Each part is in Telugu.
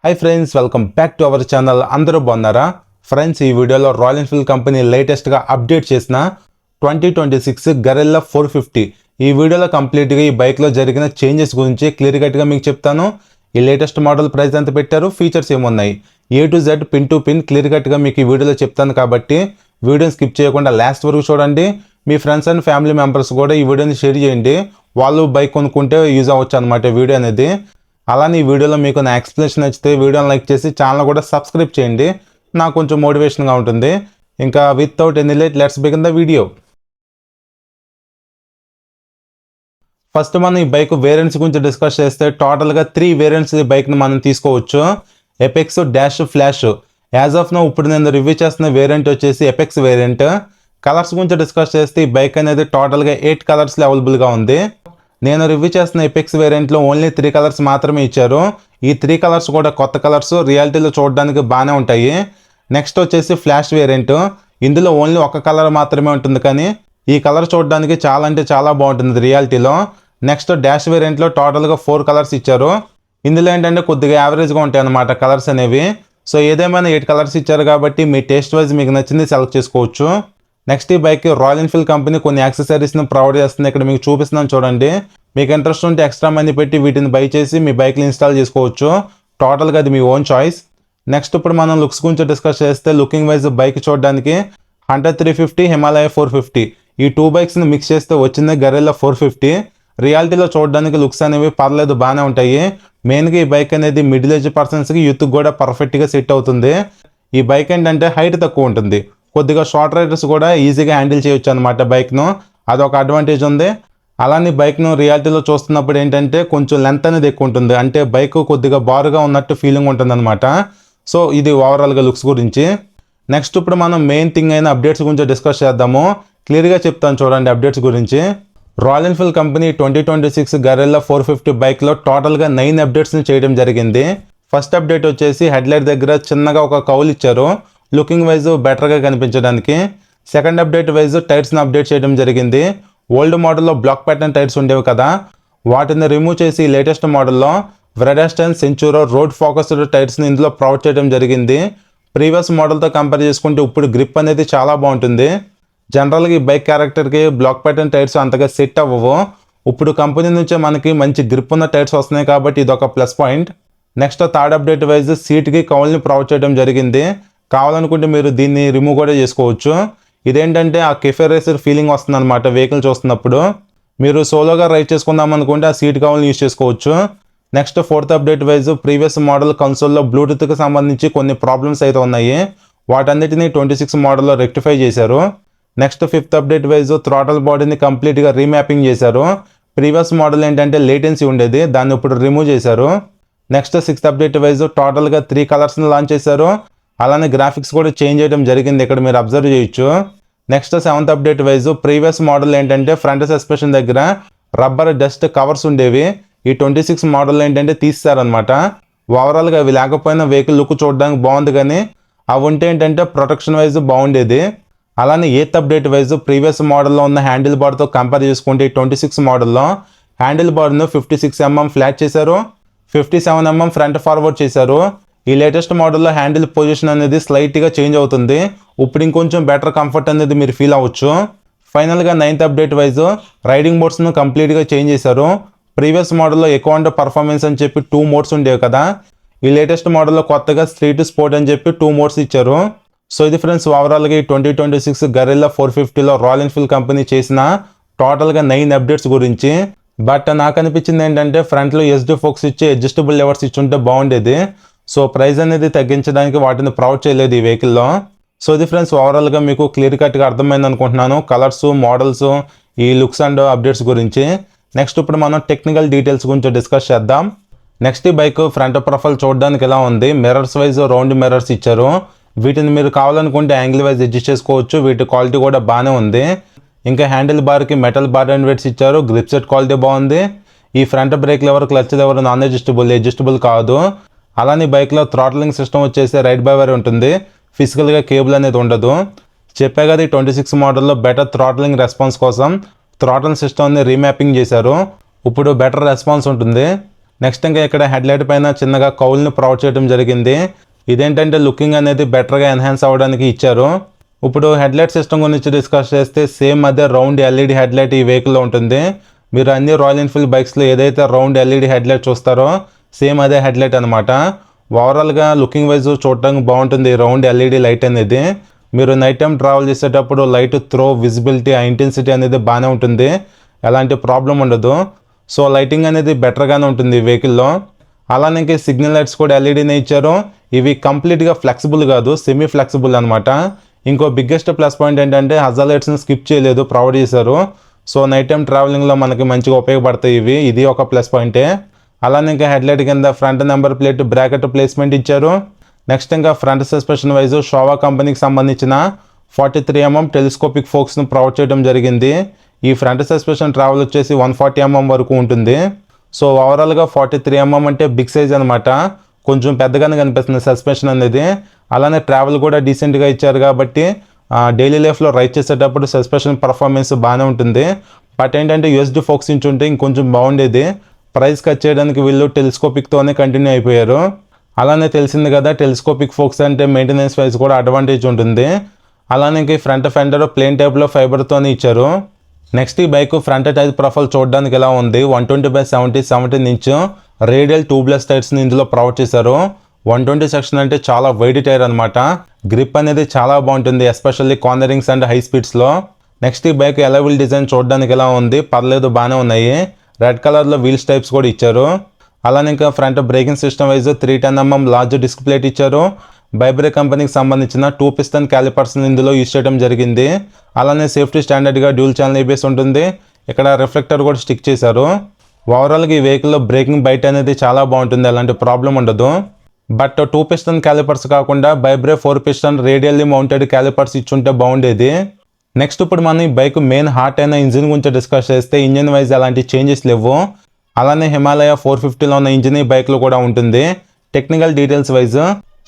Hi friends, welcome back to our channel. అందరూ బాగున్నారా ఫ్రెండ్స్? ఈ వీడియోలో రాయల్ ఎన్ఫీల్డ్ కంపెనీ లేటెస్ట్గా అప్డేట్ చేసిన 2026 గరెల్లా 450 ఈ వీడియోలో కంప్లీట్గా ఈ బైక్లో జరిగిన చేంజెస్ గురించి క్లియర్ కట్గా మీకు చెప్తాను. ఈ లేటెస్ట్ మోడల్ ప్రైస్ ఎంత పెట్టారు, ఫీచర్స్ ఏమున్నాయి, A to Z pin to pin clear కట్గా మీకు ఈ వీడియోలో చెప్తాను. కాబట్టి వీడియోని స్కిప్ చేయకుండా లాస్ట్ వరకు చూడండి. మీ ఫ్రెండ్స్ అండ్ ఫ్యామిలీ మెంబర్స్ కూడా ఈ వీడియోని షేర్ చేయండి. వాళ్ళు బైక్ కొనుక్కుంటే యూజ్ అవ్వచ్చు అనమాట వీడియో అనేది. అలానే ఈ వీడియోలో మీకు నా ఎక్స్ప్లెనేషన్ నచ్చితే వీడియోని లైక్ చేసి ఛానల్ కూడా సబ్స్క్రైబ్ చేయండి. నాకు కొంచెం మోటివేషన్గా ఉంటుంది. ఇంకా without any late let's begin the video. First మనం ఈ బైక్ వేరియంట్స్ గురించి డిస్కస్ చేస్తే టోటల్గా 3 వేరియంట్స్ ఈ బైక్ని మనం తీసుకోవచ్చు. Apex, dash, flash. As of now ఇప్పుడు నేను రివ్యూ చేస్తున్న వేరియంట్ వచ్చేసి ఎపెక్స్ వేరియంట్. కలర్స్ గురించి డిస్కస్ చేస్తే ఈ బైక్ అనేది టోటల్గా 8 కలర్స్లో అవైలబుల్గా ఉంది. నేను రివ్యూ చేస్తున్న ఎపెక్స్ వేరియంట్లో ఓన్లీ 3 కలర్స్ మాత్రమే ఇచ్చారు. ఈ 3 కలర్స్ కూడా కొత్త కలర్స్, రియాలిటీలో చూడడానికి బాగానే ఉంటాయి. నెక్స్ట్ వచ్చేసి ఫ్లాష్ వేరియంట్. ఇందులో ఓన్లీ ఒక కలర్ మాత్రమే ఉంటుంది, కానీ ఈ కలర్ చూడడానికి చాలా అంటే చాలా బాగుంటుంది రియాలిటీలో. నెక్స్ట్ డాష్ వేరియంట్లో టోటల్గా 4 కలర్స్ ఇచ్చారు. ఇందులో ఏంటంటే కొద్దిగా యావరేజ్గా ఉంటాయి అన్నమాట కలర్స్ అనేవి. సో ఏదేమైనా 8 కలర్స్ ఇచ్చారు కాబట్టి మీ టేస్ట్ వైజ్ మీకు నచ్చింది సెలెక్ట్ చేసుకోవచ్చు. నెక్స్ట్ ఈ బైక్ రాయల్ ఎన్ఫీల్డ్ కంపెనీ కొన్ని యాక్సెసరీస్ని ప్రొవైడ్ చేస్తుంది. ఇక్కడ మీకు చూపిస్తున్నాను చూడండి. మీకు ఇంట్రెస్ట్ ఉంటే ఎక్స్ట్రా మనీ పెట్టి వీటిని బై చేసి మీ బైక్లో ఇన్స్టాల్ చేసుకోవచ్చు. టోటల్గా అది మీ ఓన్ చాయిస్. నెక్స్ట్ ఇప్పుడు మనం లుక్స్ గురించి డిస్కస్ చేస్తే లుకింగ్ వైజ్ బైక్ చూడడానికి హంటర్ 350, హిమాలయ 450 ఈ 2 బైక్స్ని మిక్స్ చేస్తే వచ్చింది గరెల్లా 450. రియాలిటీలో చూడడానికి లుక్స్ అనేవి పర్లేదు, బాగానే ఉంటాయి. మెయిన్గా ఈ బైక్ అనేది మిడిల్ ఏజ్ పర్సన్స్కి, యూత్కి కూడా పర్ఫెక్ట్గా సెట్ అవుతుంది. ఈ బైక్ ఏంటంటే హైట్ తక్కువ ఉంటుంది, కొద్దిగా షార్ట్ రైడర్స్ కూడా ఈజీగా హ్యాండిల్ చేయొచ్చు అనమాట బైక్ను. అదొక అడ్వాంటేజ్ ఉంది. అలానే బైక్ను రియాలిటీలో చూస్తున్నప్పుడు ఏంటంటే కొంచెం లెంత్ అనేది ఎక్కువ ఉంటుంది, అంటే బైక్ కొద్దిగా బారుగా ఉన్నట్టు ఫీలింగ్ ఉంటుంది అనమాట. సో ఇది ఓవరాల్గా లుక్స్ గురించి. నెక్స్ట్ ఇప్పుడు మనం మెయిన్ థింగ్ అయిన అప్డేట్స్ గురించి డిస్కస్ చేద్దాము. క్లియర్గా చెప్తాను చూడండి అప్డేట్స్ గురించి. రాయల్ ఎన్ఫీల్డ్ కంపెనీ 2026 గరెల్లా 450 బైక్లో టోటల్గా 9 అప్డేట్స్ని చేయడం జరిగింది. ఫస్ట్ అప్డేట్ వచ్చేసి హెడ్లైట్ దగ్గర చిన్నగా ఒక కౌల్ ఇచ్చారు, లుకింగ్ వైజ్ బెటర్గా కనిపించడానికి. సెకండ్ అప్డేట్ వైజ్ టైర్స్ని అప్డేట్ చేయడం జరిగింది. ఓల్డ్ మోడల్లో బ్లాక్ ప్యాటర్న్ టైర్స్ ఉండేవి కదా, వాటిని రిమూవ్ చేసి లేటెస్ట్ మోడల్లో వెరడాస్టన్, సెంచూరో రోడ్ ఫోకస్డ్ టైర్స్ని ఇందులో ప్రొవైడ్ చేయడం జరిగింది. ప్రీవియస్ మోడల్తో కంపేర్ చేసుకుంటే ఇప్పుడు గ్రిప్ అనేది చాలా బాగుంటుంది. జనరల్గా ఈ బైక్ క్యారెక్టర్కి బ్లాక్ ప్యాటర్న్ టైర్స్ అంతగా సెట్ అవ్వవు. ఇప్పుడు కంపెనీ నుంచే మనకి మంచి గ్రిప్ ఉన్న టైర్స్ వస్తున్నాయి కాబట్టి ఇది ఒక plus point. Next third update wise సీట్కి కౌల్ని ప్రొవైడ్ చేయడం జరిగింది. కావాలనుకుంటే మీరు దీన్ని రిమూవ్ కూడా చేసుకోవచ్చు. ఇదేంటంటే ఆ కెఫే రేసర్ ఫీలింగ్ వస్తుంది అనమాట వెహికల్ చూస్తున్నప్పుడు. మీరు సోలోగా రైడ్ చేసుకుందాం అనుకుంటే ఆ సీట్ కవర్ని యూజ్ చేసుకోవచ్చు. Next fourth update wise previous model కన్సోల్లో బ్లూటూత్కి సంబంధించి కొన్ని ప్రాబ్లమ్స్ అయితే ఉన్నాయి, వాటన్నిటిని 26 మోడల్లో రెక్టిఫై చేశారు. Next fifth update wise throttle బాడీని కంప్లీట్గా రీమ్యాపింగ్ చేశారు. ప్రీవియస్ మోడల్ ఏంటంటే లేటెన్సీ ఉండేది, దాన్ని ఇప్పుడు రిమూవ్ చేశారు. నెక్స్ట్ సిక్స్త్ అప్డేట్ వైజ్ టోటల్గా 3 కలర్స్ని లాంచ్ చేశారు. అలానే గ్రాఫిక్స్ కూడా చేంజ్ చేయడం జరిగింది, ఇక్కడ మీరు అబ్జర్వ్ చేయొచ్చు. Next seventh update wise previous model ఏంటంటే ఫ్రంట్ సస్పెన్షన్ దగ్గర రబ్బర్ డస్ట్ కవర్స్ ఉండేవి, ఈ 26 మోడల్ ఏంటంటే తీస్తారనమాట. ఓవరాల్గా అవి లేకపోయినా వెహికల్ లుక్ చూడడానికి బాగుంది, కానీ అవి ఉంటే ఏంటంటే ప్రొటెక్షన్ వైజ్ బాగుండేది. అలానే ఎయిత్ అప్డేట్ వైజ్ ప్రీవియస్ మోడల్లో ఉన్న హ్యాండిల్ బార్తో కంపేర్ చేసుకుంటే 26 మోడల్లో హ్యాండిల్ బార్ను 56 mm ఫ్లాట్ చేశారు, 57 mm ఫ్రంట్ ఫార్వర్డ్ చేశారు. ఈ లేటెస్ట్ మోడల్లో హ్యాండిల్ పొజిషన్ అనేది స్లైట్గా చేంజ్ అవుతుంది. ఇప్పుడు ఇంకొంచెం బెటర్ కంఫర్ట్ అనేది మీరు ఫీల్ అవ్వచ్చు. ఫైనల్గా నైన్త్ అప్డేట్ వైజ్ రైడింగ్ మోడ్స్ను కంప్లీట్గా చేంజ్ చేశారు. ప్రీవియస్ మోడల్లో ఎక్కువ అంటే పర్ఫార్మెన్స్ అని చెప్పి 2 మోడ్స్ ఉండేవి కదా, ఈ లేటెస్ట్ మోడల్లో కొత్తగా స్ట్రీట్ స్పోర్ట్ అని చెప్పి 2 మోడ్స్ ఇచ్చారు. సో ఇది ఫ్రెండ్స్ ఓవరాల్గా ఈ 2026 గరెల్లా 450లో రాయల్ ఎన్ఫీల్డ్ కంపెనీ చేసిన టోటల్గా 9 అప్డేట్స్ గురించి. బట్ నాకు అనిపించింది ఏంటంటే ఫ్రంట్లో SD ఫోక్స్ ఇచ్చి అడ్జస్టబుల్ లెవర్స్ ఇచ్చి ఉంటే బాగుండేది. సో ప్రైస్ అనేది తగ్గించడానికి వాటిని ప్రొవైడ్ చేయలేదు ఈ వెహికల్లో. సో ఇది ఫ్రెండ్స్ ఓవరాల్గా మీకు క్లియర్ కట్గా అర్థమైంది అనుకుంటున్నాను కలర్స్, మోడల్స్, ఈ లుక్స్ అండ్ అప్డేట్స్ గురించి. నెక్స్ట్ ఇప్పుడు మనం టెక్నికల్ డీటెయిల్స్ గురించి డిస్కస్ చేద్దాం. నెక్స్ట్ ఈ బైక్ ఫ్రంట్ ప్రొఫైల్ చూడడానికి ఎలా ఉంది, మిర్రర్స్ వైజ్ రౌండ్ మిర్రర్స్ ఇచ్చారు. వీటిని మీరు కావాలనుకుంటే యాంగిల్ వైజ్ అడ్జస్ట్ చేసుకోవచ్చు, వీటి క్వాలిటీ కూడా బాగానే ఉంది. ఇంకా హ్యాండిల్ బార్కి మెటల్ బార్ అండ్ వెయిట్స్ ఇచ్చారు, గ్రిప్ సెట్ క్వాలిటీ బాగుంది. ఈ front brake lever, clutch lever non adjustable కాదు. అలానే బైక్లో థ్రాట్లింగ్ సిస్టమ్ వచ్చేసి రైట్ బై వైర్ ఉంటుంది, ఫిజికల్గా కేబుల్ అనేది ఉండదు. చెప్పే కదా ఈ 26 మోడల్లో బెటర్ థ్రాట్లింగ్ రెస్పాన్స్ కోసం థ్రాటల్ సిస్టమ్ని రీమ్యాపింగ్ చేశారు, ఇప్పుడు బెటర్ రెస్పాన్స్ ఉంటుంది. నెక్స్ట్ ఇంకా ఇక్కడ హెడ్లైట్ పైన చిన్నగా కౌల్ని ప్రొవైడ్ చేయడం జరిగింది. ఇదేంటంటే లుకింగ్ అనేది బెటర్గా ఎన్హాన్స్ అవ్వడానికి ఇచ్చారు. ఇప్పుడు హెడ్లైట్ సిస్టమ్ గురించి డిస్కస్ చేస్తే సేమ్ అదే రౌండ్ ఎల్ఈడి హెడ్లైట్ ఈ వెహికల్లో ఉంటుంది. మీరు అన్ని రాయల్ ఎన్ఫీల్డ్ బైక్స్లో ఏదైతే రౌండ్ ఎల్ఈడి హెడ్లైట్ చూస్తారో సేమ్ అదే హెడ్లైట్ అనమాట. ఓవరాల్గా లుకింగ్ వైజ్ చూడటానికి బాగుంటుంది రౌండ్ ఎల్ఈడి లైట్ అనేది. మీరు నైట్ టైం ట్రావెల్ చేసేటప్పుడు లైట్ త్రో విజిబిలిటీ ఆ ఇంటెన్సిటీ అనేది బాగానే ఉంటుంది, ఎలాంటి ప్రాబ్లం ఉండదు. సో లైటింగ్ అనేది బెటర్గానే ఉంటుంది ఈ వెహికల్లో. అలానే ఇంక సిగ్నల్ లైట్స్ కూడా ఎల్ఈడీనే ఇచ్చారు. ఇవి కంప్లీట్గా ఫ్లెక్సిబుల్ కాదు, సెమీ ఫ్లెక్సిబుల్ అనమాట. ఇంకో బిగ్గెస్ట్ ప్లస్ పాయింట్ ఏంటంటే హజార్ లైట్స్ని స్కిప్ చేయలేదు, ప్రొవైడ్ చేశారు. సో నైట్ టైం ట్రావెలింగ్లో మనకి మంచిగా ఉపయోగపడతాయి ఇవి, ఇది ఒక ప్లస్ పాయింటే. అలానే ఇంకా హెడ్లైట్ కింద front number plate bracket placement ఇచ్చారు. నెక్స్ట్ ఇంకా ఫ్రంట్ సస్పెన్షన్ వైజ్ షోవా కంపెనీకి సంబంధించిన 43mm టెలిస్కోపిక్ ఫోక్స్ను ప్రొవైడ్ చేయడం జరిగింది. ఈ ఫ్రంట్ సస్పెన్షన్ ట్రావెల్ వచ్చేసి 140mm వరకు ఉంటుంది. సో ఓవరాల్గా 43mm అంటే బిగ్ సైజ్ అనమాట, కొంచెం పెద్దగానే కనిపిస్తుంది సస్పెన్షన్ అనేది. అలానే ట్రావెల్ కూడా డీసెంట్గా ఇచ్చారు కాబట్టి డైలీ లైఫ్లో రైడ్ చేసేటప్పుడు సస్పెన్షన్ పర్ఫార్మెన్స్ బాగానే ఉంటుంది. బట్ ఏంటంటే యూఎస్డి ఫోక్స్ ఉంటే ఇంకొంచెం బాగుండేది. ప్రైస్ కట్ చేయడానికి వీళ్ళు టెలిస్కోపిక్తోనే కంటిన్యూ అయిపోయారు. అలానే తెలిసింది కదా టెలిస్కోపిక్ ఫోక్స్ అంటే మెయింటెనెన్స్ వైజ్ కూడా అడ్వాంటేజ్ ఉంటుంది. అలానే ఇంక ఫ్రంట్ ఫెండర్ ప్లేన్ టైప్లో ఫైబర్తోనే ఇచ్చారు. నెక్స్ట్ ఈ బైక్ ఫ్రంట్ టైర్ ప్రొఫైల్ చూడడానికి ఎలా ఉంది, 120/70 17 ఇంచ్ రేడియల్ ట్యూబ్లెస్ టైర్స్ని ఇందులో ప్రొవైడ్ చేశారు. 120 సెక్షన్ అంటే చాలా వైడ్ టైర్ అనమాట. గ్రిప్ అనేది చాలా బాగుంటుంది, ఎస్పెషల్లీ కార్నరింగ్స్ అండ్ హై స్పీడ్స్లో. నెక్స్ట్ ఈ బైక్ ఎలవిల్ డిజైన్ చూడడానికి ఎలా ఉంది, పర్లేదు బాగానే ఉన్నాయి. రెడ్ కలర్లో వీల్స్ టైప్స్ కూడా ఇచ్చారు. అలానే ఇంకా front braking system wise 310mm large disc plate ఇచ్చారు. బైబ్రేక్ కంపెనీకి సంబంధించిన 2 పిస్టన్ క్యాలిపర్స్ని ఇందులో యూజ్ చేయడం జరిగింది. అలానే సేఫ్టీ స్టాండర్డ్గా డ్యూల్ ఛానల్ ఏబిఎస్ ఉంటుంది. ఇక్కడ రిఫ్లెక్టర్ కూడా స్టిక్ చేశారు. ఓవరాల్గా ఈ వెహికల్లో బ్రేకింగ్ బైట్ అనేది చాలా బాగుంటుంది, ఎలాంటి ప్రాబ్లం ఉండదు. బట్ 2 పిస్టన్ క్యాలిపర్స్ కాకుండా బైబ్రేక్ 4 పిస్టన్ రేడియల్లీ మౌంటెడ్ క్యాలిపర్స్ ఇచ్చుంటే బాగుండేది. నెక్స్ట్ ఇప్పుడు మనం ఈ బైక్ మెయిన్ హార్ట్ అయిన ఇంజిన్ గురించి డిస్కస్ చేస్తే ఇంజిన్ వైజ్ ఎలాంటి చేంజెస్ లేవు. అలానే హిమాలయ 450లో ఉన్న ఇంజిన్ ఈ బైక్లో కూడా ఉంటుంది. Technical details wise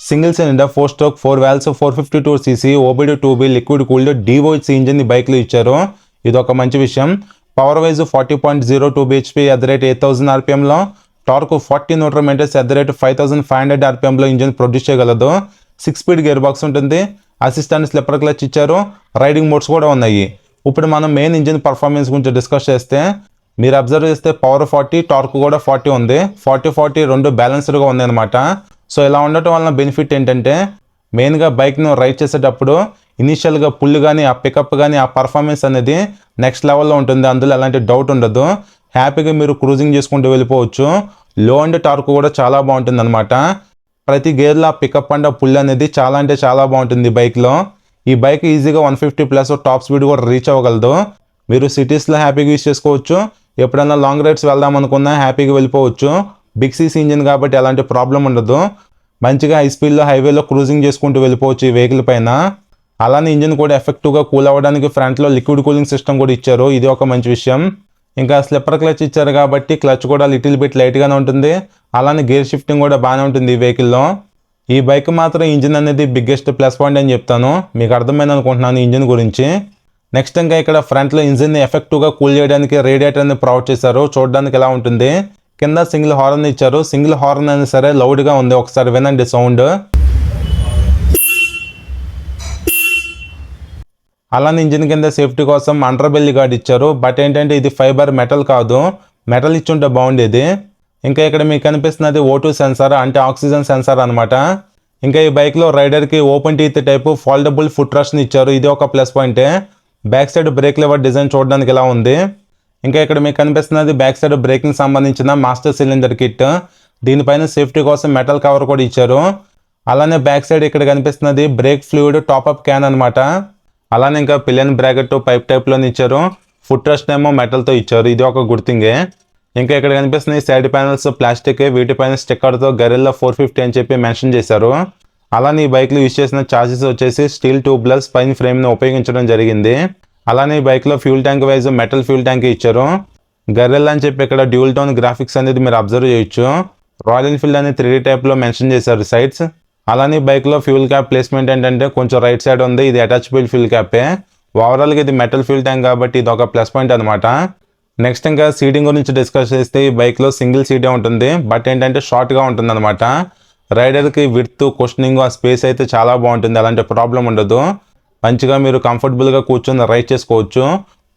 single cylinder 4 stroke 4 valves 452cc OBD 2B liquid cooled DOHC engine ఈ బైక్లో ఇచ్చారు. ఇది ఒక మంచి విషయం. Power wise 40.02 bhp at the rate 8000 rpmలో, torque 40 Nm at the rate 5500 rpmలో ఇంజిన్ ప్రొడ్యూస్ చేయగలదు. 6 స్పీడ్ గేర్ బాక్స్ ఉంటుంది. అసిస్టెంట్ స్లిప్పర్ క్లచ్ ఇచ్చారు. రైడింగ్ మోడ్స్ కూడా ఉన్నాయి. ఇప్పుడు మనం మెయిన్ ఇంజిన్ పర్ఫార్మెన్స్ గురించి డిస్కస్ చేస్తే మీరు అబ్జర్వ్ చేస్తే పవర్ 40, టార్క్ కూడా 40 ఉంది. 40 రెండు బ్యాలెన్స్డ్గా ఉంది అనమాట. సో ఇలా ఉండటం వలన బెనిఫిట్ ఏంటంటే మెయిన్గా బైక్ను రైడ్ చేసేటప్పుడు ఇనీషియల్గా పుల్ కానీ ఆ పికప్ కానీ ఆ పర్ఫార్మెన్స్ అనేది నెక్స్ట్ లెవెల్లో ఉంటుంది, అందులో ఎలాంటి డౌట్ ఉండదు. హ్యాపీగా మీరు క్రూజింగ్ చేసుకుంటూ వెళ్ళిపోవచ్చు. లో అండ్ టార్క్ కూడా చాలా బాగుంటుంది అనమాట. ప్రతి గేర్లో ఆ పికప్ అండ్ పుల్ అనేది చాలా అంటే చాలా బాగుంటుంది బైక్లో. ఈ బైక్ ఈజీగా 150+ టాప్ స్పీడ్ కూడా రీచ్ అవ్వగలదు. మీరు సిటీస్లో హ్యాపీగా యూజ్ చేసుకోవచ్చు. ఎప్పుడైనా లాంగ్ రైడ్స్ వెళ్దాం అనుకున్నా హ్యాపీగా వెళ్ళిపోవచ్చు. బిగ్ సీసీ ఇంజిన్ కాబట్టి ఎలాంటి ప్రాబ్లం ఉండదు. మంచిగా హై స్పీడ్లో హైవేలో క్రూజింగ్ చేసుకుంటూ వెళ్ళిపోవచ్చు ఈ వెహికల్ పైన. అలానే ఇంజిన్ కూడా ఎఫెక్టివ్గా కూల్ అవ్వడానికి ఫ్రంట్లో లిక్విడ్ కూలింగ్ సిస్టమ్ కూడా ఇచ్చారు, ఇది ఒక మంచి విషయం. ఇంకా స్లిప్పర్ క్లచ్ ఇచ్చారు కాబట్టి క్లచ్ కూడా లిటిల్ బిట్ లైట్గానే ఉంటుంది. అలానే గేర్ షిఫ్టింగ్ కూడా బాగానే ఉంటుంది ఈ వెహికల్లో. ఈ బైక్ మాత్రం ఇంజిన్ అనేది బిగ్గెస్ట్ ప్లస్ పాయింట్ అని చెప్తాను. మీకు అర్థమైంది అనుకుంటున్నాను ఇంజిన్ గురించి. నెక్స్ట్ ఇంకా ఇక్కడ ఫ్రంట్లో ఇంజిన్ని ఎఫెక్టివ్గా కూల్ చేయడానికి రేడియేటర్ని ప్రొవైడ్ చేశారు. చూడడానికి ఎలా ఉంటుంది. కింద సింగిల్ హార్న్ ఇచ్చారు. సింగిల్ హార్న్ అయినా సరే లౌడ్గా ఉంది, ఒకసారి వినండి సౌండ్. అలానే ఇంజిన్ కింద సేఫ్టీ కోసం అండర్ బెల్లి గార్డ్ ఇచ్చారు. బట్ ఏంటంటే ఇది ఫైబర్ మెటల్ కాదు, మెటల్ ఇచ్చుంటే బాగుండేది. ఇంకా ఇక్కడ మీకు కనిపిస్తున్నది O2 సెన్సార్ అంటే ఆక్సిజన్ సెన్సార్ అనమాట. ఇంకా ఈ బైక్లో రైడర్కి open teeth type foldable foot రెస్ట్ని ఇచ్చారు, ఇది ఒక ప్లస్ పాయింటే. Back side brake lever design చూడడానికి ఎలా ఉంది. ఇంకా ఇక్కడ మీకు కనిపిస్తున్నది బ్యాక్ సైడ్ బ్రేకింగ్ సంబంధించిన మాస్టర్ సిలిండర్ కిట్. దీనిపైన సేఫ్టీ కోసం మెటల్ కవర్ కూడా ఇచ్చారు. అలానే బ్యాక్ సైడ్ ఇక్కడ కనిపిస్తున్నది బ్రేక్ ఫ్లూయిడ్ టాప్అప్ క్యాన్ అనమాట. అలానే ఇంకా పిలియన్ బ్రాకెట్ పైప్ టైప్లోని ఇచ్చారు. ఫుట్ రెస్ట్ ఏమో మెటల్తో ఇచ్చారు, ఇది ఒక గుర్తింగే. ఇంకా ఇక్కడ కనిపిస్తున్నాయి సైడ్ ప్యానల్స్ ప్లాస్టిక్, వీటిపైన స్టిక్కర్తో గరిల్లా 450 అని చెప్పి మెన్షన్ చేశారు. అలానే ఈ బైక్లో యూజ్ చేసిన చార్జెస్ వచ్చేసి స్టీల్ ట్యూబ్లెస్ స్పైన్ ఫ్రేమ్ని ఉపయోగించడం జరిగింది. అలానే ఈ బైక్లో fuel tank wise metal fuel tank ఇచ్చారు. గరిల్లా అని చెప్పి ఇక్కడ డ్యూల్ టోన్ గ్రాఫిక్స్ అనేది మీరు అబ్జర్వ్ చేయొచ్చు. రాయల్ ఎన్ఫీల్డ్ అని 3D టైప్లో మెన్షన్ చేశారు సైడ్స్. అలానే బైక్లో ఫ్యూల్ క్యాప్ ప్లేస్మెంట్ ఏంటంటే కొంచెం రైట్ సైడ్ ఉంది, ఇది అటాచబుల్ ఫ్యూల్ క్యాపే. ఓవరాల్గా ఇది మెటల్ ఫ్యూల్ ట్యాంక్ కాబట్టి ఇది ఒక ప్లస్ పాయింట్ అనమాట. నెక్స్ట్ ఇంకా సీటింగ్ గురించి డిస్కస్ చేస్తే ఈ బైక్లో సింగిల్ సీటే ఉంటుంది, బట్ ఏంటంటే షార్ట్గా ఉంటుంది అనమాట. రైడర్కి విడ్త్ కుషనింగ్ ఆ స్పేస్ అయితే చాలా బాగుంటుంది, అలాంటి ప్రాబ్లం ఉండదు. మంచిగా మీరు కంఫర్టబుల్గా కూర్చొని రైడ్ చేసుకోవచ్చు.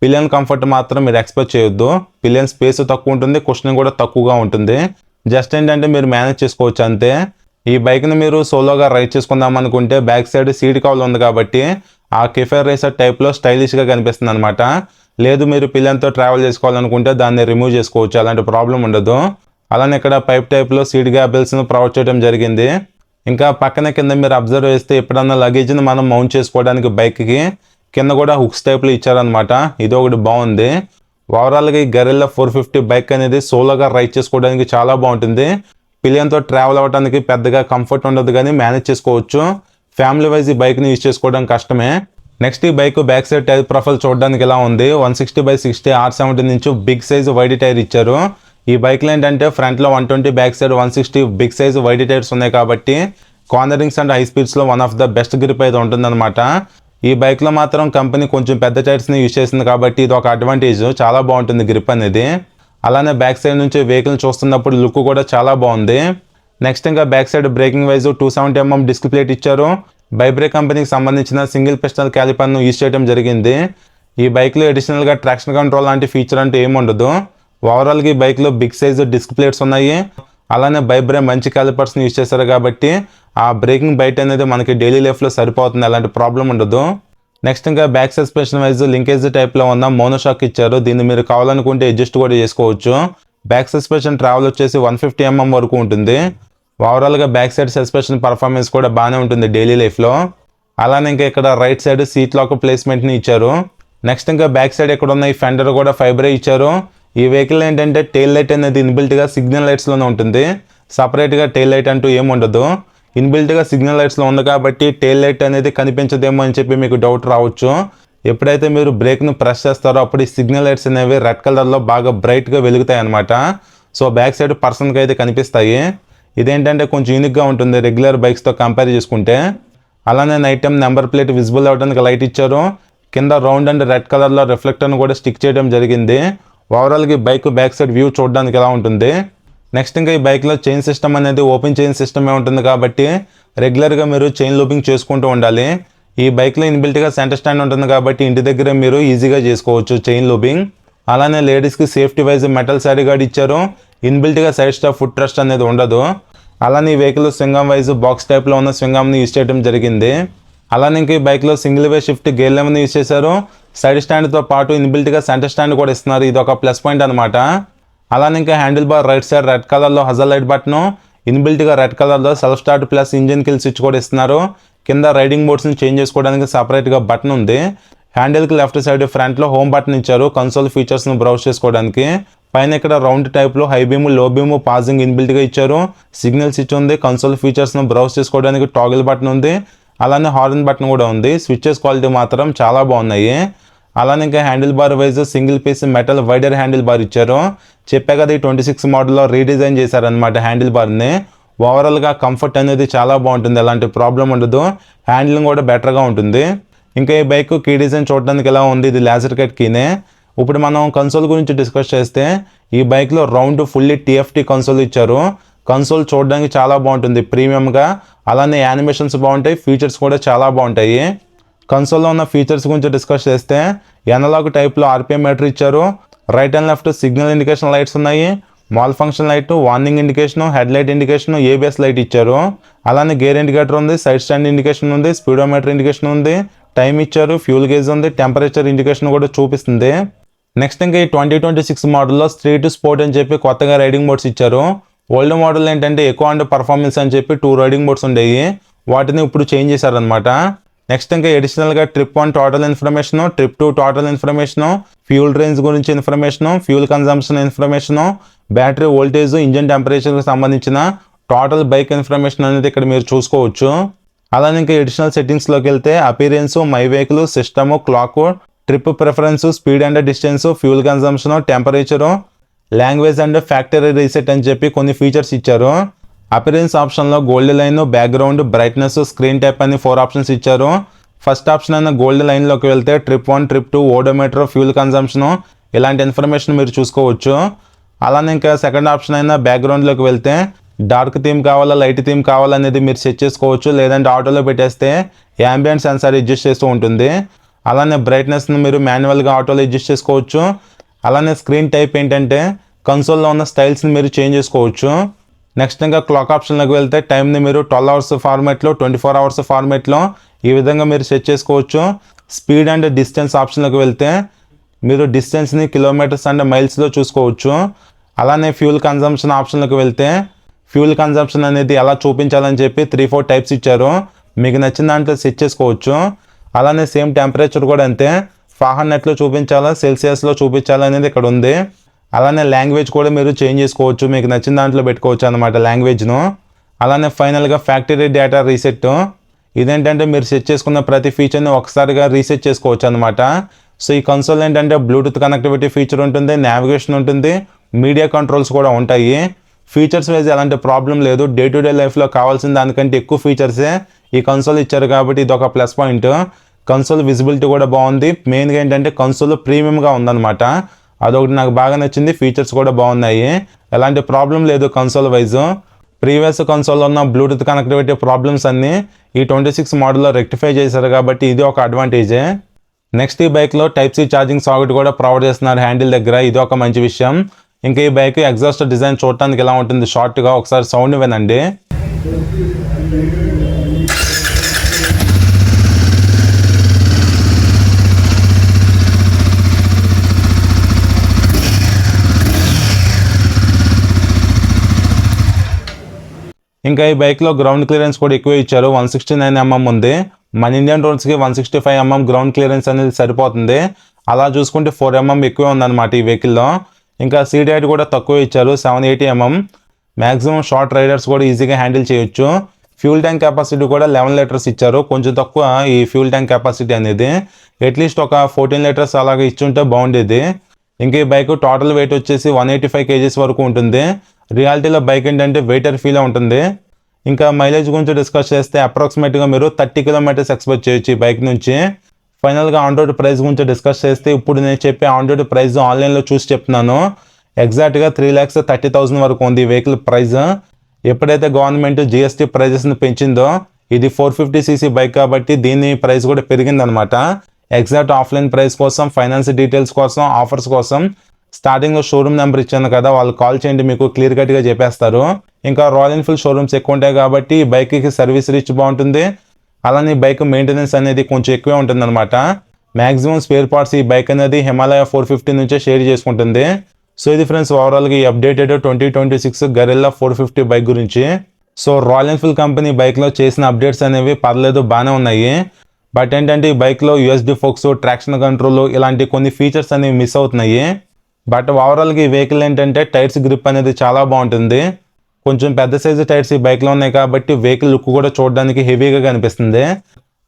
పిలియన్ కంఫర్ట్ మాత్రం మీరు ఎక్స్పెక్ట్ చేయొద్దు. పిలియన్ స్పేస్ తక్కువ ఉంటుంది, కుషనింగ్ కూడా తక్కువగా ఉంటుంది. జస్ట్ ఏంటంటే మీరు మేనేజ్ చేసుకోవచ్చు అంతే. ఈ బైక్ని మీరు సోలోగా రైడ్ చేసుకుందాం అనుకుంటే బ్యాక్ సైడ్ సీట్ కవర్ ఉంది కాబట్టి ఆ కెఫే రేసర్ టైప్లో స్టైలిష్గా కనిపిస్తుంది అనమాట. లేదు మీరు పిల్లలతో ట్రావెల్ చేసుకోవాలనుకుంటే దాన్ని రిమూవ్ చేసుకోవచ్చు, అలాంటి ప్రాబ్లం ఉండదు. అలానే ఇక్కడ పైప్ టైప్లో సీట్ గ్యాబిల్స్ను ప్రొవైడ్ చేయడం జరిగింది. ఇంకా పక్కన కింద మీరు అబ్జర్వ్ చేస్తే ఎప్పుడన్నా లగేజ్ని మనం మౌంట్ చేసుకోవడానికి బైక్కి కింద కూడా హుక్స్ టైప్లో ఇచ్చారనమాట. ఇది ఒకటి బాగుంది. ఓవరాల్గా ఈ గరిల్లా 450 బైక్ అనేది సోలోగా రైడ్ చేసుకోవడానికి చాలా బాగుంటుంది. పిలియన్తో ట్రావెల్ అవ్వడానికి పెద్దగా కంఫర్ట్ ఉండదు కానీ మేనేజ్ చేసుకోవచ్చు. ఫ్యామిలీ వైజ్ ఈ బైక్ని యూజ్ చేసుకోవడం కష్టమే. నెక్స్ట్ ఈ bike back side tyre profile చూడడానికి ఎలా ఉంది. 160/60 R17 inch big size wide tyre ఇచ్చారు. ఈ బైక్లో ఏంటంటే ఫ్రంట్లో 120, back side 160 big size wide tyres ఉన్నాయి కాబట్టి కార్నరింగ్స్ అండ్ హై స్పీడ్స్లో one of the best grip అయితే ఉంటుందన్నమాట. ఈ బైక్లో మాత్రం కంపెనీ కొంచెం పెద్ద టైర్స్ని యూజ్ చేసింది కాబట్టి ఇది ఒక అడ్వాంటేజ్, చాలా బాగుంటుంది గ్రిప్ అనేది. అలానే బ్యాక్ సైడ్ నుంచి వెహికల్ చూస్తున్నప్పుడు లుక్ కూడా చాలా బాగుంది. నెక్స్ట్ ఇంకా back side braking wise 270mm disc plate ఇచ్చారు. బైబ్రేక్ కంపెనీకి సంబంధించిన సింగిల్ పిస్టన్ క్యాలిపర్ను యూజ్ చేయడం జరిగింది. ఈ బైక్లో అడిషనల్గా ట్రాక్షన్ కంట్రోల్ లాంటి ఫీచర్ అంటూ ఏముండదు. ఓవరాల్గా ఈ బైక్లో బిగ్ సైజ్ డిస్క్ ప్లేట్స్ ఉన్నాయి. అలానే బైబ్రే మంచి క్యాలిపర్స్ని యూజ్ చేశారు కాబట్టి ఆ బ్రేకింగ్ బైట్ అనేది మనకి డైలీ లైఫ్లో సరిపోతుంది, అలాంటి ప్రాబ్లం ఉండదు. నెక్స్ట్ ఇంకా బ్యాక్ సస్పెన్షన్ వైజ్ లింకేజ్ టైప్లో ఉన్న మోనోషాక్ ఇచ్చారు. దీన్ని మీరు కావాలనుకుంటే అడ్జస్ట్ కూడా చేసుకోవచ్చు. బ్యాక్ సస్పెన్షన్ ట్రావెల్ వచ్చేసి 150mm వరకు ఉంటుంది. ఓవరాల్గా బ్యాక్ సైడ్ సస్పెన్షన్ పర్ఫార్మెన్స్ కూడా బాగానే ఉంటుంది డైలీ లైఫ్లో. అలానే ఇంకా ఇక్కడ రైట్ సైడ్ సీట్ లాక్ ప్లేస్మెంట్ని ఇచ్చారు. నెక్స్ట్ ఇంకా బ్యాక్ సైడ్ ఇక్కడ ఉన్న ఈ ఫెండర్ కూడా ఫైబరే ఇచ్చారు. ఈ వెహికల్ ఏంటంటే టెయిల్ లైట్ అనేది ఇన్బిల్ట్గా సిగ్నల్ లైట్స్లోనే ఉంటుంది, సపరేట్గా టెయిల్ లైట్ అంటూ ఏముండదు. ఇన్బిల్ట్గా సిగ్నల్ లైట్స్లో ఉంది కాబట్టి టెయిల్ లైట్ అనేది కనిపించదేమో అని చెప్పి మీకు డౌట్ రావచ్చు. ఎప్పుడైతే మీరు బ్రేక్ను ప్రెస్ చేస్తారో అప్పుడు ఈ సిగ్నల్ లైట్స్ అనేవి రెడ్ కలర్లో బాగా బ్రైట్గా వెలుగుతాయి అన్నమాట. సో బ్యాక్ సైడ్ పర్సన్కి అయితే కనిపిస్తాయి. ఇదేంటంటే కొంచెం యూనిక్గా ఉంటుంది రెగ్యులర్ బైక్స్తో కంపేర్ చేసుకుంటే. అలానే night time number plate visible అవ్వడానికి లైట్ ఇచ్చారు. కింద రౌండ్ అండ్ రెడ్ కలర్లో రిఫ్లెక్టర్ను కూడా స్టిక్ చేయడం జరిగింది. ఓవరాల్గా ఈ బైక్ బ్యాక్ సైడ్ వ్యూ చూడడానికి ఎలా ఉంటుంది. నెక్స్ట్ ఇంకా ఈ బైక్లో చైన్ సిస్టమ్ అనేది ఓపెన్ చైన్ సిస్టమే ఉంటుంది కాబట్టి రెగ్యులర్గా మీరు చైన్ లూపింగ్ చేసుకుంటూ ఉండాలి. ఈ బైక్లో ఇన్బిల్ట్గా సెంటర్ స్టాండ్ ఉంటుంది కాబట్టి ఇంటి దగ్గర మీరు ఈజీగా చేసుకోవచ్చు చైన్ లూపింగ్. అలానే లేడీస్కి safety wise metal sari guard ఇచ్చారు. ఇన్బిల్ట్గా సైడ్ స్టాప్ ఫుట్ ట్రస్ట్ అనేది ఉండదు. అలానే ఈ వెహికల్ స్వింగమ్ వైజ్ బాక్స్ టైప్లో ఉన్న స్వింగమ్ని యూజ్ చేయడం జరిగింది. అలానే ఇంకా ఈ బైక్లో single way shift gear eleven use చేశారు. సైడ్ స్టాండ్తో పాటు ఇన్బిల్ట్గా సెంటర్ స్టాండ్ కూడా ఇస్తున్నారు, ఇది ఒక ప్లస్ పాయింట్ అనమాట. అలానే ఇంకా handle bar right side red కలర్లో హజల్ లైట్ బటన్, ఇన్బిల్ట్గా రెడ్ కలర్లో self start plus engine kill switch కూడా ఇస్తున్నారు. కింద రైడింగ్ మోడ్స్ని చేంజ్ చేసుకోవడానికి సపరేట్గా బటన్ ఉంది. హ్యాండిల్కి లెఫ్ట్ సైడ్ ఫ్రంట్లో హోమ్ బటన్ ఇచ్చారు కన్సోల్ ఫీచర్స్ను బ్రౌజ్ చేసుకోవడానికి. పైన ఇక్కడ రౌండ్ టైప్లో high beam, low beam, passing ఇన్బిల్ట్గా ఇచ్చారు. సిగ్నల్ స్విచ్ ఉంది. కన్సోల్ ఫీచర్స్ను బ్రౌజ్ చేసుకోవడానికి టాగిల్ బటన్ ఉంది. అలానే హార్న్ బటన్ కూడా ఉంది. స్విచెస్ క్వాలిటీ మాత్రం చాలా బాగున్నాయి. అలానే ఇంకా handle bar wise single piece metal wider handle bar ఇచ్చారు. చెప్పే కదా ఈ 26 మోడల్లో రీడిజైన్ చేశారనమాట హ్యాండిల్ బార్ని. ఓవరాల్గా కంఫర్ట్ అనేది చాలా బాగుంటుంది, ఎలాంటి ప్రాబ్లం ఉండదు. హ్యాండిలింగ్ కూడా బెటర్గా ఉంటుంది. ఇంకా ఈ బైక్ కీ డిజైన్ చూడడానికి ఎలా ఉంది, ఇది లేజర్ కట్ కీనే. ఇప్పుడు మనం కన్సోల్ గురించి డిస్కస్ చేస్తే ఈ బైక్లో రౌండ్ ఫుల్లీ TFT కన్సోల్ ఇచ్చారు. కన్సోల్ చూడడానికి చాలా బాగుంటుంది ప్రీమియంగా. అలానే యానిమేషన్స్ బాగుంటాయి, ఫీచర్స్ కూడా చాలా బాగుంటాయి. కన్సోల్లో ఉన్న ఫీచర్స్ గురించి డిస్కస్ చేస్తే ఎనలాగ్ టైప్లో RPM మీటర్ ఇచ్చారు. Right and left signal indication lights ఉన్నాయి. Malfunction light, warning indication, head light indication, ABS light ఇచ్చారు. అలానే గేర్ ఇండికేటర్ ఉంది, సైడ్ స్టాండ్ ఇండికేషన్ ఉంది, స్పీడోమీటర్ ఇండికేషన్ ఉంది, టైం ఇచ్చారు, ఫ్యూల్ గేజ్ ఉంది, టెంపరేచర్ ఇండికేషన్ కూడా చూపిస్తుంది. నెక్స్ట్ ఇంకా ఈ 2026 మోడల్లో స్ట్రీట్ స్పోర్ట్ అని చెప్పి కొత్తగా రైడింగ్ మోడ్స్ ఇచ్చారు. ఓల్డ్ మోడల్ ఏంటంటే ఎక్కువ అండ్ పర్ఫార్మెన్స్ అని చెప్పి 2 రైడింగ్ మోడ్స్ ఉండేవి, వాటిని ఇప్పుడు చేంజ్ చేశారనమాట. నెక్స్ట్ ఇంకా అడిషనల్గా trip 1 total information, trip 2 total information, fuel range గురించి information, fuel consumption information, battery voltage, engine టెంపరేచర్కి సంబంధించిన టోటల్ బైక్ ఇన్ఫర్మేషన్ అనేది ఇక్కడ మీరు చూసుకోవచ్చు. అలానే ఇంకా అడిషనల్ సెట్టింగ్స్లోకి వెళ్తే appearance, my vehicle, system, clock, trip preference, speed and distance, fuel consumption, temperature, language and factory reset అని చెప్పి కొన్ని ఫీచర్స్ ఇచ్చారు. అపిరెన్స్ ఆప్షన్లో gold line, background, brightness, screen type అని 4 ఆప్షన్స్ ఇచ్చారు. ఫస్ట్ ఆప్షన్ అయిన గోల్డ్ లైన్లోకి వెళ్తే trip 1, trip 2, odometer, fuel consumption, ఇలాంటి ఇన్ఫర్మేషన్ మీరు చూసుకోవచ్చు. అలానే ఇంకా సెకండ్ ఆప్షన్ అయినా బ్యాక్గ్రౌండ్లోకి వెళ్తే డార్క్ థీమ్ కావాలా లైట్ థీమ్ కావాలనేది మీరు సెట్ చేసుకోవచ్చు. లేదంటే ఆటోలో పెట్టేస్తే యాంబియంట్ సెన్సార్ అడ్జస్ట్ చేస్తూ ఉంటుంది. అలానే బ్రైట్నెస్ని మీరు మాన్యువల్గా ఆటోలో అడ్జస్ట్ చేసుకోవచ్చు. అలానే స్క్రీన్ టైప్ ఏంటంటే కన్సోల్లో ఉన్న స్టైల్స్ని మీరు చేంజ్ చేసుకోవచ్చు. నెక్స్ట్ ఇంకా క్లాక్ ఆప్షన్లోకి వెళ్తే టైంని మీరు 12 అవర్స్ ఫార్మేట్లో 24 అవర్స్ ఫార్మేట్లో ఈ విధంగా మీరు సెట్ చేసుకోవచ్చు. స్పీడ్ అండ్ డిస్టెన్స్ ఆప్షన్లోకి వెళ్తే మీరు డిస్టెన్స్ని కిలోమీటర్స్ అండ్ మైల్స్లో చూసుకోవచ్చు. అలానే ఫ్యూల్ కన్జంప్షన్ ఆప్షన్లోకి వెళ్తే ఫ్యూల్ కన్జంప్షన్ అనేది ఎలా చూపించాలని చెప్పి 3-4 టైప్స్ ఇచ్చారు. మీకు నచ్చిన దాంట్లో సెట్ చేసుకోవచ్చు. అలానే సేమ్ టెంపరేచర్ కూడా అంతే, ఫారెన్హీట్లో చూపించాలా సెల్సియస్లో చూపించాలా అనేది ఇక్కడ ఉంది. అలానే లాంగ్వేజ్ కూడా మీరు చేంజ్ చేసుకోవచ్చు, మీకు నచ్చిన దాంట్లో పెట్టుకోవచ్చు అనమాట లాంగ్వేజ్ను. అలానే ఫైనల్గా ఫ్యాక్టరీ డేటా రీసెట్, ఇదేంటంటే మీరు సెట్ చేసుకున్న ప్రతి ఫీచర్ని ఒకసారిగా రీసెట్ చేసుకోవచ్చు అనమాట. సో ఈ కన్సోల్ ఏంటంటే బ్లూటూత్ కనెక్టివిటీ ఫీచర్ ఉంటుంది, నావిగేషన్ ఉంటుంది, మీడియా కంట్రోల్స్ కూడా ఉంటాయి. ఫీచర్స్ వైజ్ ఎలాంటి ప్రాబ్లం లేదు. డే టు డే లైఫ్లో కావాల్సిన దానికంటే ఎక్కువ ఫీచర్సే ఈ కన్సోల్ ఇచ్చారు కాబట్టి ఇది ఒక ప్లస్ పాయింట్. కన్సోల్ విజిబిలిటీ కూడా బాగుంది. మెయిన్గా ఏంటంటే కన్సోల్ ప్రీమియంగా ఉందన్నమాట, అదొకటి నాకు బాగా నచ్చింది. ఫీచర్స్ కూడా బాగున్నాయి, ఎలాంటి ప్రాబ్లం లేదు కన్సోల్ వైజ్. ప్రీవియస్ కన్సోల్లో ఉన్న బ్లూటూత్ కనెక్టివిటీ ప్రాబ్లమ్స్ అన్నీ ఈ 26 మోడల్లో రెక్టిఫై చేశారు కాబట్టి ఇది ఒక అడ్వాంటేజే. నెక్స్ట్ ఈ బైక్లో టైప్ సి ఛార్జింగ్ సాకెట్ కూడా ప్రొవైడ్ చేస్తున్నారు హ్యాండిల్ దగ్గర, ఇది ఒక మంచి విషయం. ఇంకా ఈ బైక్ ఎగ్జాస్ట్ డిజైన్ చూడటానికి ఎలా ఉంటుంది షార్ట్గా ఒకసారి సౌండ్ వినండి. ఇంకా ఈ బైక్లో గ్రౌండ్ క్లియరెన్స్ కూడా ఎక్కువ ఇచ్చారు, 169 mm ఉంది. మన ఇండియన్ రోడ్స్కి 165 mm గ్రౌండ్ క్లియరెన్స్ అనేది సరిపోతుంది. అలా చూసుకుంటే 4 mm ఎక్కువే ఉందన్నమాట ఈ వెహికల్లో. ఇంకా సీట్ హైట్ కూడా తక్కువ ఇచ్చారు, 780 mm. మ్యాక్సిమం షార్ట్ రైడర్స్ కూడా ఈజీగా హ్యాండిల్ చేయొచ్చు. ఫ్యూల్ ట్యాంక్ కెపాసిటీ కూడా 11 లీటర్స్ ఇచ్చారు, కొంచెం తక్కువ ఈ ఫ్యూల్ ట్యాంక్ కెపాసిటీ అనేది. అట్లీస్ట్ ఒక 14 లీటర్స్ అలాగే ఇచ్చుంటే బాగుండేది. ఇంకా ఈ బైక్ టోటల్ వెయిట్ వచ్చేసి 185 kgs వరకు ఉంటుంది. రియాలిటీలో బైక్ ఏంటంటే వెయిటర్ ఫీల్ ఉంటుంది. ఇంకా మైలేజ్ గురించి డిస్కస్ చేస్తే అప్రాక్సిమేట్గా మీరు 30 kilometers ఎక్స్పెక్ట్ చేయొచ్చు ఈ బైక్ నుంచి. ఫైనల్గా ఆన్ రోడ్ ప్రైస్ గురించి డిస్కస్ చేస్తే ఇప్పుడు నేను చెప్పే ఆన్ రోడ్ ప్రైస్ ఆన్లైన్లో చూసి చెప్తున్నాను, ఎగ్జాక్ట్గా 3,30,000 వరకు ఉంది ఈ వెహికల్ ప్రైస్. ఎప్పుడైతే గవర్నమెంట్ జిఎస్టీ ప్రైజెస్ని పెంచిందో ఇది 450cc బైక్ కాబట్టి దీని ప్రైస్ కూడా పెరిగిందనమాట. ఎగ్జాక్ట్ ఆఫ్లైన్ ప్రైస్ కోసం, ఫైనాన్స్ డీటెయిల్స్ కోసం, ఆఫర్స్ కోసం స్టార్టింగ్లో షోరూమ్ నెంబర్ ఇచ్చాను కదా, వాళ్ళు కాల్ చేయండి, మీకు క్లియర్ కట్గా చెప్పేస్తారు. ఇంకా రాయల్ ఎన్ఫీల్డ్ షోరూమ్స్ ఎక్కువ ఉంటాయి కాబట్టి ఈ బైక్కి సర్వీస్ రీచ్ బాగుంటుంది. అలానే బైక్ మెయింటెనెన్స్ అనేది కొంచెం ఎక్కువే ఉంటుంది అనమాట. మ్యాక్సిమం స్పేర్ పార్ట్స్ ఈ బైక్ అనేది హిమాలయ 450 నుంచే షేర్ చేసుకుంటుంది. సో ఇది ఫ్రెండ్స్ ఓవరాల్గా ఈ అప్డేటెడ్ 2026 గరిల్లా 450 బైక్ గురించి. సో రాయల్ ఎన్ఫీల్డ్ కంపెనీ బైక్లో చేసిన అప్డేట్స్ అనేవి పర్లేదు, బాగానే ఉన్నాయి. బట్ ఏంటంటే ఈ బైక్లో యూఎస్డి ఫోక్స్, ట్రాక్షన్ కంట్రోల్ ఇలాంటి కొన్ని ఫీచర్స్ అనేవి మిస్ అవుతున్నాయి. బట్ ఓవరాల్గా ఈ వెహికల్ ఏంటంటే టైర్స్ గ్రిప్ అనేది చాలా బాగుంటుంది. కొంచెం పెద్ద సైజు టైర్స్ ఈ బైక్లో ఉన్నాయి కాబట్టి వెహికల్ లుక్ కూడా చూడడానికి హెవీగా కనిపిస్తుంది.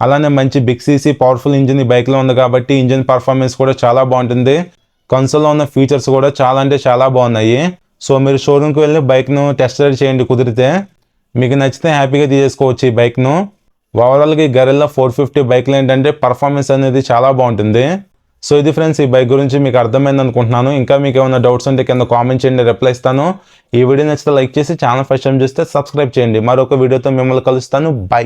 అలానే మంచి బిగ్ సీసీ పవర్ఫుల్ ఇంజిన్ ఈ బైక్లో ఉంది కాబట్టి ఇంజిన్ పర్ఫార్మెన్స్ కూడా చాలా బాగుంటుంది. కన్సోల్లో ఉన్న ఫీచర్స్ కూడా చాలా అంటే చాలా బాగున్నాయి. సో మీరు షోరూమ్కి వెళ్ళి బైక్ను టెస్ట్ రైడ్ చేయండి కుదిరితే, మీకు నచ్చితే హ్యాపీగా తీసుకోవచ్చు ఈ బైక్ను. ఓవరాల్గా ఈ గరిల్లా 450 బైక్లు ఏంటంటే పర్ఫార్మెన్స్ అనేది చాలా బాగుంటుంది. సో ఇది ఫ్రెండ్స్ ఈ బైక్ గురించి మీకు అర్థమైంది అనుకుంటున్నాను. ఇంకా మీకు ఏమైనా డౌట్స్ ఉంటే కింద కామెంట్ చేయండి, రిప్లై ఇస్తాను. ఈ వీడియో నచ్చితే లైక్ చేసి ఛానల్ ఫస్ట్ టైం చూస్తే సబ్స్క్రైబ్ చేయండి. మరొక వీడియోతో మిమ్మల్ని కలుస్తాను. బై.